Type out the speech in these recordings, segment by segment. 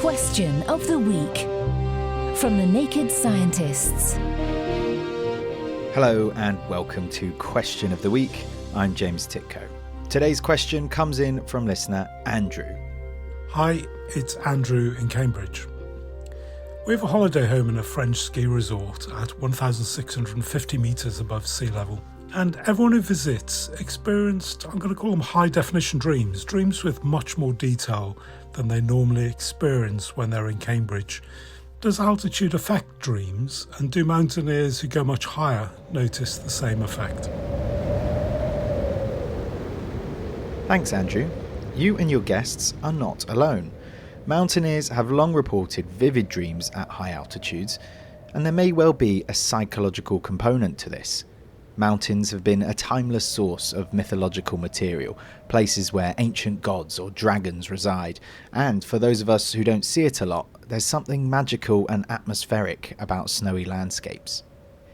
Question of the Week from the Naked Scientists. Hello and welcome to Question of the Week. I'm James Titko. Today's question comes in from listener Andrew. Hi, it's Andrew in Cambridge. We have a holiday home in a French ski resort at 1,650 metres above sea level. And everyone who visits experienced, I'm going to call them high-definition dreams with much more detail than they normally experience when they're in Cambridge. Does altitude affect dreams, and do mountaineers who go much higher notice the same effect? Thanks, Andrew. You and your guests are not alone. Mountaineers have long reported vivid dreams at high altitudes, and there may well be a psychological component to this. Mountains have been a timeless source of mythological material, places where ancient gods or dragons reside, and for those of us who don't see it a lot, there's something magical and atmospheric about snowy landscapes.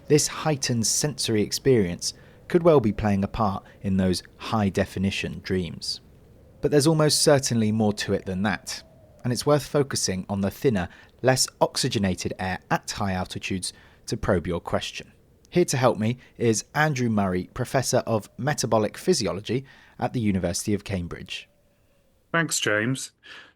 This heightened sensory experience could well be playing a part in those high-definition dreams. But there's almost certainly more to it than that, and it's worth focusing on the thinner, less oxygenated air at high altitudes to probe your question. Here to help me is Andrew Murray, Professor of Metabolic Physiology at the University of Cambridge. Thanks, James.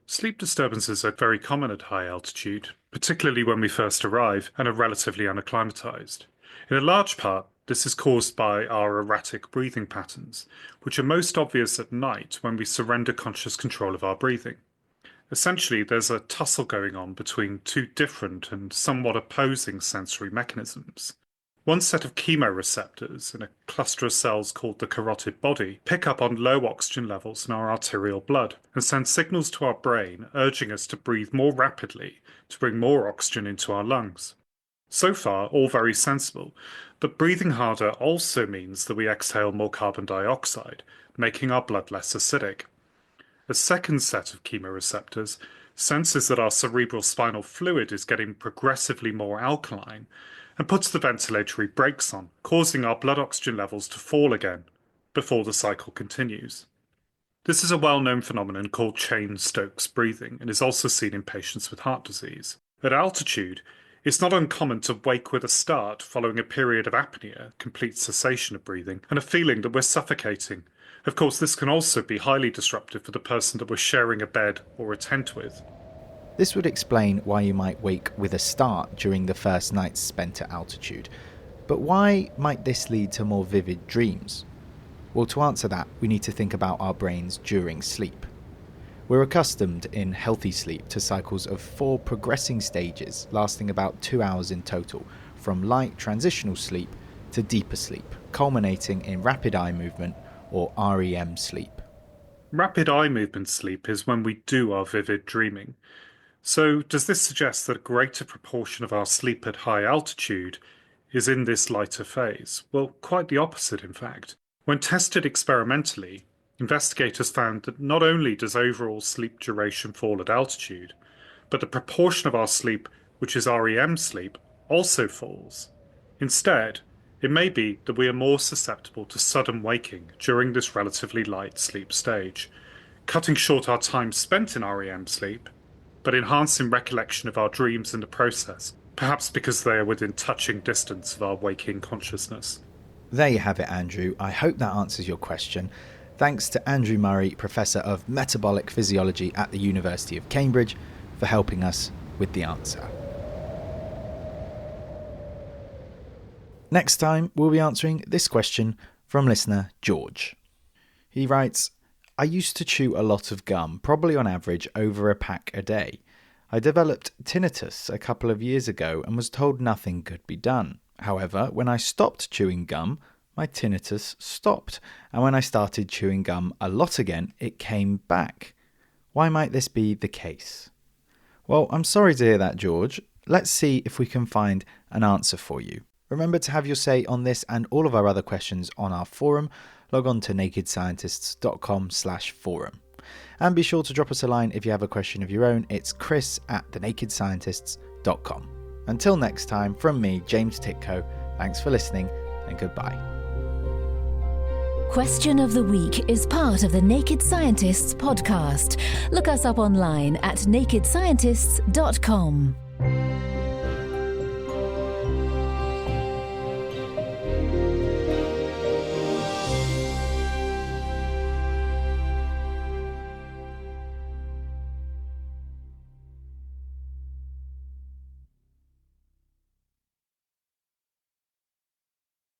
Sleep disturbances are very common at high altitude, particularly when we first arrive and are relatively unacclimatized. In a large part, this is caused by our erratic breathing patterns, which are most obvious at night when we surrender conscious control of our breathing. Essentially, there's a tussle going on between two different and somewhat opposing sensory mechanisms. One set of chemoreceptors in a cluster of cells called the carotid body pick up on low oxygen levels in our arterial blood and send signals to our brain urging us to breathe more rapidly to bring more oxygen into our lungs. So far, all very sensible, but breathing harder also means that we exhale more carbon dioxide, making our blood less acidic. A second set of chemoreceptors senses that our cerebral spinal fluid is getting progressively more alkaline and puts the ventilatory brakes on, causing our blood oxygen levels to fall again before the cycle continues. This is a well-known phenomenon called Cheyne-Stokes breathing and is also seen in patients with heart disease. At altitude, it's not uncommon to wake with a start following a period of apnea, complete cessation of breathing, and a feeling that we're suffocating. Of course, this can also be highly disruptive for the person that we're sharing a bed or a tent with. This would explain why you might wake with a start during the first nights spent at altitude. But why might this lead to more vivid dreams? Well, to answer that, we need to think about our brains during sleep. We're accustomed in healthy sleep to cycles of 4 progressing stages lasting about 2 hours in total, from light transitional sleep to deeper sleep, culminating in rapid eye movement or REM sleep. Rapid eye movement sleep is when we do our vivid dreaming. So does this suggest that a greater proportion of our sleep at high altitude is in this lighter phase? Well, quite the opposite, in fact. When tested experimentally, investigators found that not only does overall sleep duration fall at altitude, but the proportion of our sleep, which is REM sleep, also falls. Instead, it may be that we are more susceptible to sudden waking during this relatively light sleep stage, cutting short our time spent in REM sleep, but enhancing recollection of our dreams in the process, perhaps because they are within touching distance of our waking consciousness. There you have it, Andrew. I hope that answers your question. Thanks to Andrew Murray, Professor of Metabolic Physiology at the University of Cambridge, for helping us with the answer. Next time, we'll be answering this question from listener George. He writes, I used to chew a lot of gum, probably on average over a pack a day. I developed tinnitus a couple of years ago and was told nothing could be done. However, when I stopped chewing gum, my tinnitus stopped, and when I started chewing gum a lot again, it came back. Why might this be the case? Well, I'm sorry to hear that, George. Let's see if we can find an answer for you. Remember to have your say on this and all of our other questions on our forum. Log on to nakedscientists.com/forum. And be sure to drop us a line if you have a question of your own. It's chris@thenakedscientists.com. Until next time, from me, James Titko, thanks for listening and goodbye. Question of the Week is part of the Naked Scientists podcast. Look us up online at nakedscientists.com.